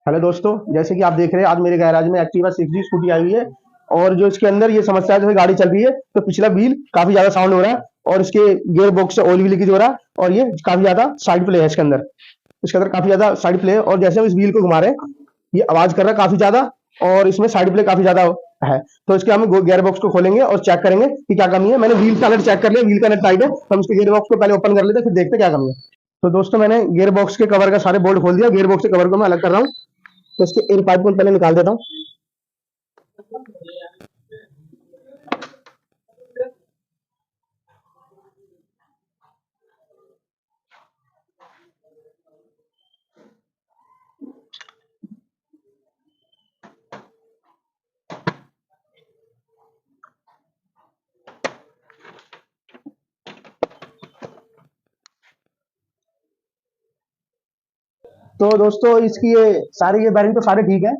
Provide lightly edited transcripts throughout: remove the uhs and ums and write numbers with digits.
Hello दोस्तों, जैसे कि आप देख रहे हैं आज मेरे गैराज में एक्टिवा 6G स्कूटी आई हुई है। और जो इसके अंदर ये समस्या है, जैसे गाड़ी चल रही है तो पिछला व्हील काफी ज्यादा साउंड हो रहा है और इसके गियर बॉक्स से ऑयल भी लीकेज हो रहा है और ये काफी ज्यादा साइड प्ले है इसके अंदर काफी ज्यादा साइड प्ले है और जैसे हम इस व्हील को घुमा रहे हैं ये आवाज कर रहा है काफी ज्यादा और इसमें साइड प्ले काफी ज्यादा है। तो इसके हम गियर बॉक्स को खोलेंगे और चेक करेंगे कि क्या कमी है। मैंने व्हील का नट चेक कर लिया, व्हील का नट टाइट है तो हम इसके गियर बॉक्स को पहले ओपन कर लेते हैं, फिर देखते हैं क्या कमी है। तो दोस्तों मैंने गियर बॉक्स के कवर का सारे बोल्ट खोल दिया, गियर बॉक्स के कवर को मैं अलग कर रहा हूँ। तो इसके एयर पाइप को पहले निकाल देता हूँ। तो दोस्तों इसकी ये बैरिंग तो सारे ठीक है,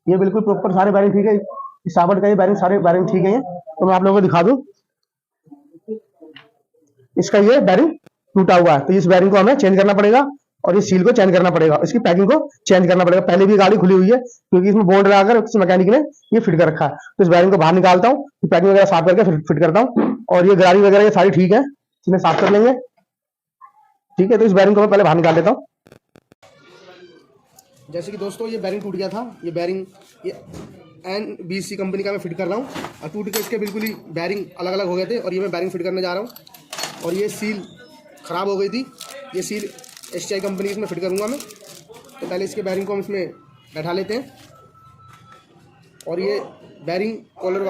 ये बिल्कुल प्रॉपर सारे बैरिंग ठीक है। इस साबट का ये बैरिंग सारे बैरिंग ठीक है। ये तो मैं आप लोगों को दिखा दूं, इसका ये बैरिंग टूटा हुआ है तो इस बैरिंग को हमें चेंज करना पड़ेगा और इस सील को चेंज करना पड़ेगा, इसकी पैकिंग को चेंज करना पड़ेगा। पहले भी गाड़ी खुली हुई है क्योंकि इसमें बोल्ट लगाकर किसी मैकेनिक ने ये फिट कर रखा है। तो इस बैरिंग को बाहर निकालता हूँ, पैकिंग वगैरह साफ करके फिर फिट करता हूँ और ये गाड़ी वगैरह ये सारी ठीक है, इन्हें साफ कर लेंगे। ठीक है, तो इस बैरिंग को मैं पहले बाहर निकाल लेता हूँ। जैसे कि दोस्तों ये बैरिंग टूट गया था, ये बैरिंग ये NBC कंपनी का मैं फिट कर रहा हूँ और टूट के इसके बिल्कुल ही बैरिंग अलग अलग हो गए थे और ये मैं बैरिंग फिट करने जा रहा हूँ। और ये सील ख़राब हो गई थी, ये सील STI कंपनी की इसमें फिट करूँगा मैं। तो पहले इसके बैरिंग को हम इसमें बैठा लेते हैं और ये बैरिंग कॉलर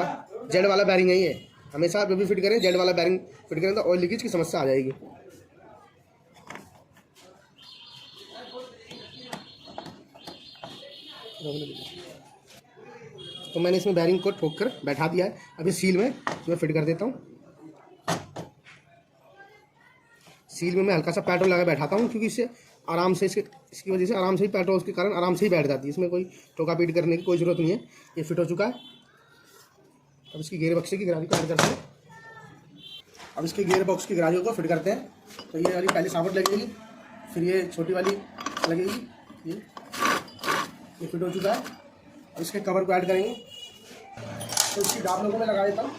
जेड वाला बैरिंग है। ये हमेशा जब भी फिट करें जेड वाला बैरिंग फिट करें तो ऑयल लीकेज की समस्या आ जाएगी। तो मैंने इसमें बैरिंग को ठोक कर बैठा दिया है। अभी सील में इसमें फिट कर देता हूँ। सील में मैं हल्का सा पेट्रोल लगा बैठाता हूँ क्योंकि इससे आराम से इसकी वजह से आराम से ही पेट्रोल के कारण आराम से ही बैठ जाती है, इसमें कोई टोका पीट करने की कोई ज़रूरत नहीं है। ये फिट हो चुका है। अब इसकी गियर बक्से की गराजी को ऐड करते हैं। अब इसके गियर बॉक्स की गराजियों को फिट करते हैं। तो ये वाली पहले साबुत लगेगी, फिर ये छोटी वाली लगेगी। ये फिट हो चुका है। अब इसके कवर को ऐड करेंगे। तो इसकी दाबलों को मैं लगा देता हूँ।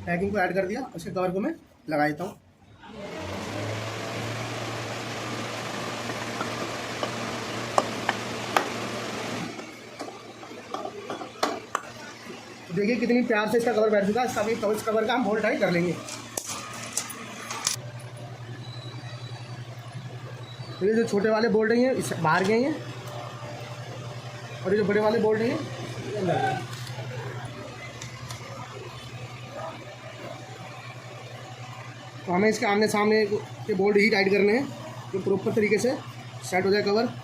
पैकिंग को ऐड कर दिया, उसके कवर को मैं लगा देता हूँ। देखिए कितनी प्यार से इसका कवर बैठ चुका है। इसका भी इस कवर का हम बोल्ट टाइट कर लेंगे। तो ये जो छोटे वाले बोल्ट हैं इस बाहर गए हैं और ये जो बड़े वाले बोल्ट हैं ये अंदर गए। तो हमें इसके आमने सामने के बोल्ट ही टाइट करने हैं जो प्रॉपर तरीके से सेट हो जाए कवर।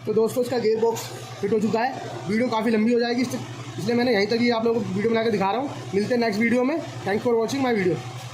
तो दोस्तों इसका गियर बॉक्स फिट हो चुका है। वीडियो काफ़ी लंबी हो जाएगी इसलिए मैंने यहीं तक ही आप लोगों को वीडियो बना के दिखा रहा हूँ। मिलते हैं नेक्स्ट वीडियो में। Thanks for watching my video.